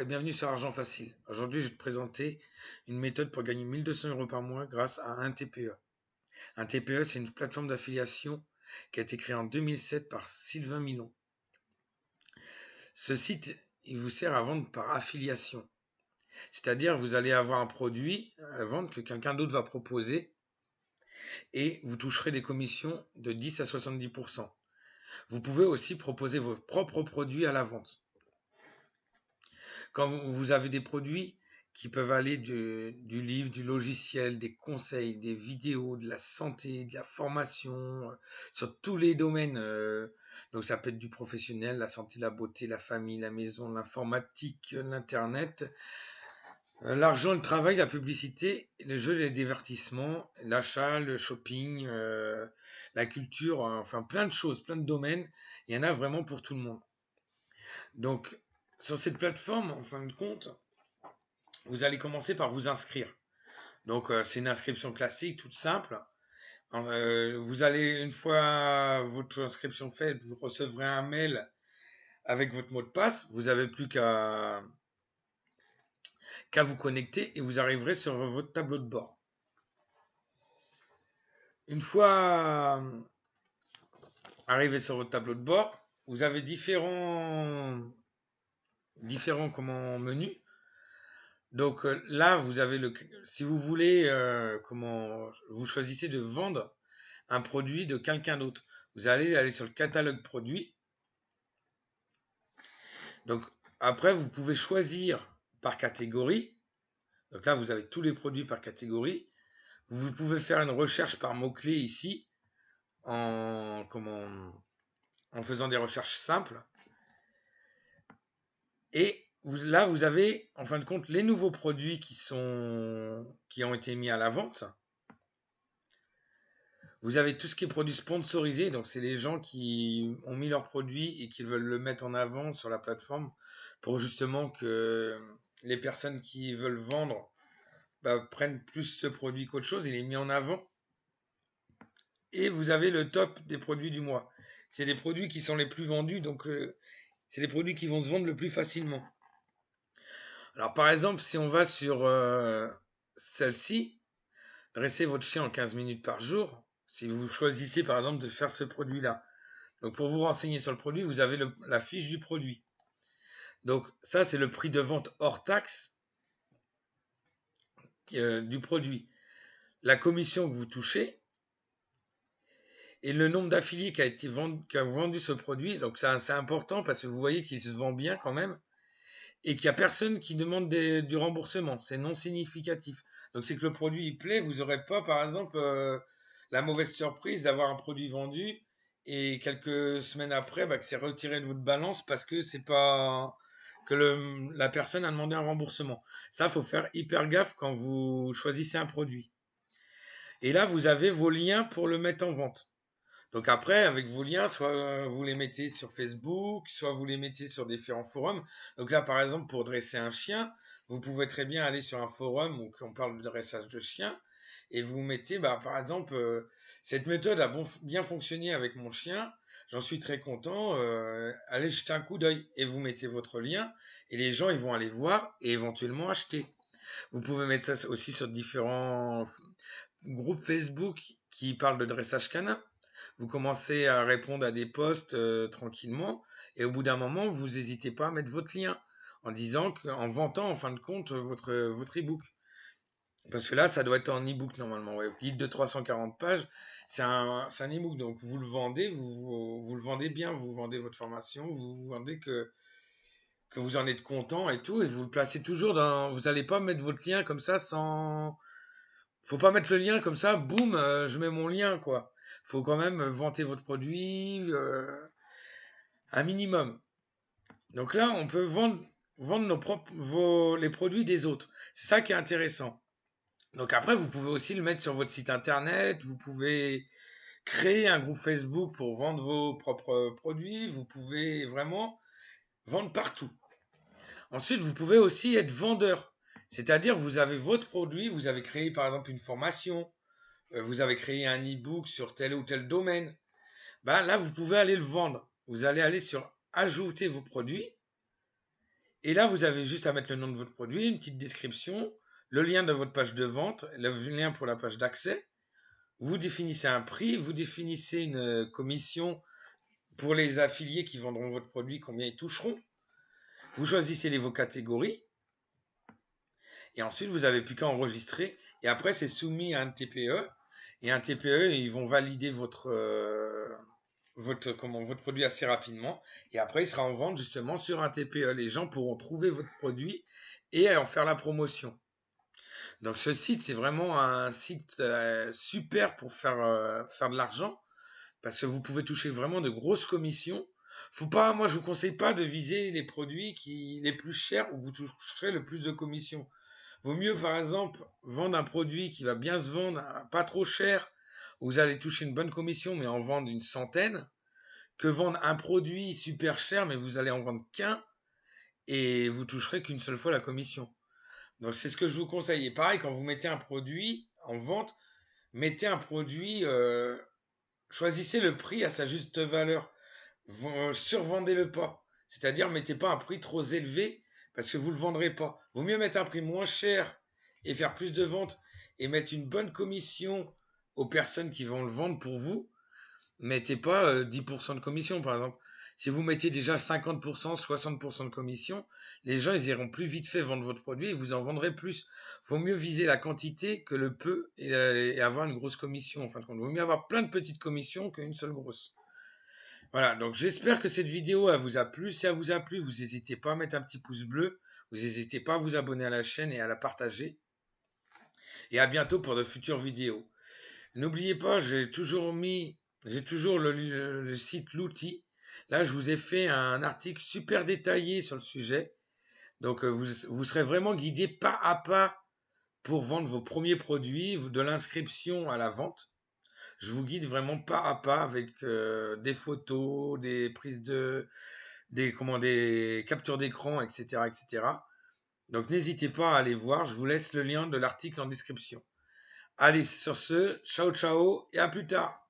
et bienvenue sur Argent Facile. Aujourd'hui, je vais te présenter une méthode pour gagner 1 200 € par mois grâce à un TPE. Un TPE, c'est une plateforme d'affiliation qui a été créée en 2007 par Sylvain Milon. Ce site, il vous sert à vendre par affiliation. C'est-à-dire, vous allez avoir un produit à vendre que quelqu'un d'autre va proposer et vous toucherez des commissions de 10 à 70%. Vous pouvez aussi proposer vos propres produits à la vente. Quand vous avez des produits qui peuvent aller du livre, du logiciel, des conseils, des vidéos, de la santé, de la formation, sur tous les domaines. Donc ça peut être du professionnel, la santé, la beauté, la famille, la maison, l'informatique, l'internet, l'argent, le travail, la publicité, les jeux, les divertissements, l'achat, le shopping, la culture, enfin plein de choses, plein de domaines. Il y en a vraiment pour tout le monde. Donc sur cette plateforme, en fin de compte, vous allez commencer par vous inscrire. Donc, c'est une inscription classique, toute simple. Vous allez, une fois votre inscription faite, vous recevrez un mail avec votre mot de passe. Vous n'avez plus qu'à vous connecter et vous arriverez sur votre tableau de bord. Une fois arrivé sur votre tableau de bord, vous avez différents menus. Donc là, vous avez si vous voulez, vous choisissez de vendre un produit de quelqu'un d'autre. Vous allez aller sur le catalogue produit. Donc après, vous pouvez choisir par catégorie. Donc là, vous avez tous les produits par catégorie. Vous pouvez faire une recherche par mots-clés ici en faisant des recherches simples. Et là, vous avez en fin de compte les nouveaux produits qui ont été mis à la vente. Vous avez tout ce qui est produit sponsorisé, donc c'est les gens qui ont mis leurs produits et qui veulent le mettre en avant sur la plateforme pour justement que les personnes qui veulent vendre prennent plus ce produit qu'autre chose, il est mis en avant. Et vous avez le top des produits du mois. C'est les produits qui sont les plus vendus, donc c'est les produits qui vont se vendre le plus facilement. Alors par exemple, si on va sur celle-ci, dressez votre chien en 15 minutes par jour, si vous choisissez par exemple de faire ce produit-là. Donc pour vous renseigner sur le produit, vous avez la fiche du produit. Donc ça, c'est le prix de vente hors taxe du produit. La commission que vous touchez et le nombre d'affiliés qui a vendu ce produit. Donc c'est important parce que vous voyez qu'il se vend bien quand même et qu'il n'y a personne qui demande du remboursement. C'est non significatif. Donc c'est que le produit il plaît. Vous n'aurez pas par exemple la mauvaise surprise d'avoir un produit vendu et quelques semaines après que c'est retiré de votre balance parce que c'est pas que la personne a demandé un remboursement. Ça, faut faire hyper gaffe quand vous choisissez un produit. Et là, vous avez vos liens pour le mettre en vente. Donc après, avec vos liens, soit vous les mettez sur Facebook, soit vous les mettez sur différents forums. Donc là, par exemple, pour dresser un chien, vous pouvez très bien aller sur un forum où on parle de dressage de chien et vous mettez, par exemple, cette méthode a bien fonctionné avec mon chien, j'en suis très content, allez jeter un coup d'œil et vous mettez votre lien et les gens ils vont aller voir et éventuellement acheter. Vous pouvez mettre ça aussi sur différents groupes Facebook qui parlent de dressage canin. Vous commencez à répondre à des posts tranquillement et au bout d'un moment, vous n'hésitez pas à mettre votre lien en disant en vantant en fin de compte votre e-book. Parce que là, ça doit être en e-book normalement. Ouais. Guide de 340 pages, c'est un e-book. Donc vous le vendez, vous le vendez bien, vous vendez votre formation, vous vendez que vous en êtes content et tout, et vous le placez toujours dans. Vous n'allez pas mettre votre lien comme ça sans. Faut pas mettre le lien comme ça, boum, je mets mon lien, quoi. Faut quand même vanter votre produit, un minimum. Donc là, on peut vendre les produits des autres. C'est ça qui est intéressant. Donc après, vous pouvez aussi le mettre sur votre site internet, vous pouvez créer un groupe Facebook pour vendre vos propres produits, vous pouvez vraiment vendre partout. Ensuite, vous pouvez aussi être vendeur. C'est-à-dire, vous avez votre produit, vous avez créé par exemple une formation, vous avez créé un e-book sur tel ou tel domaine. Là, vous pouvez aller le vendre. Vous allez aller sur ajouter vos produits Et là, vous avez juste à mettre le nom de votre produit, une petite description, le lien de votre page de vente, le lien pour la page d'accès. Vous définissez un prix, vous définissez une commission pour les affiliés qui vendront votre produit, combien ils toucheront. Vous choisissez vos catégories. Et ensuite, vous n'avez plus qu'à enregistrer. Et après, c'est soumis à un TPE. Et un TPE, ils vont valider votre produit assez rapidement. Et après, il sera en vente justement sur un TPE. Les gens pourront trouver votre produit et en faire la promotion. Donc ce site, c'est vraiment un site super pour faire de l'argent parce que vous pouvez toucher vraiment de grosses commissions. Moi je vous conseille pas de viser les produits les plus chers où vous toucherez le plus de commissions. Vaut mieux par exemple vendre un produit qui va bien se vendre, pas trop cher, où vous allez toucher une bonne commission mais en vendre une centaine, que vendre un produit super cher mais vous allez en vendre qu'un et vous toucherez qu'une seule fois la commission. Donc c'est ce que je vous conseille. Et pareil, quand vous mettez un produit en vente, mettez un produit, choisissez le prix à sa juste valeur. Survendez-le pas. C'est-à-dire, mettez pas un prix trop élevé parce que vous ne le vendrez pas. Vaut mieux mettre un prix moins cher et faire plus de ventes et mettre une bonne commission aux personnes qui vont le vendre pour vous. Mettez pas 10% de commission, par exemple. Si vous mettez déjà 50%, 60% de commission, les gens ils iront plus vite fait vendre votre produit et vous en vendrez plus. Vaut mieux viser la quantité que le peu et avoir une grosse commission. En fin de compte, vaut mieux avoir plein de petites commissions qu'une seule grosse. Voilà, donc j'espère que cette vidéo elle vous a plu. Si elle vous a plu, vous n'hésitez pas à mettre un petit pouce bleu. Vous n'hésitez pas à vous abonner à la chaîne et à la partager. Et à bientôt pour de futures vidéos. N'oubliez pas, j'ai toujours le site L'Outil. Là, je vous ai fait un article super détaillé sur le sujet. Donc, vous serez vraiment guidé pas à pas pour vendre vos premiers produits, de l'inscription à la vente. Je vous guide vraiment pas à pas avec des photos, des captures d'écran, etc., etc. Donc, n'hésitez pas à aller voir. Je vous laisse le lien de l'article en description. Allez, sur ce, ciao ciao et à plus tard.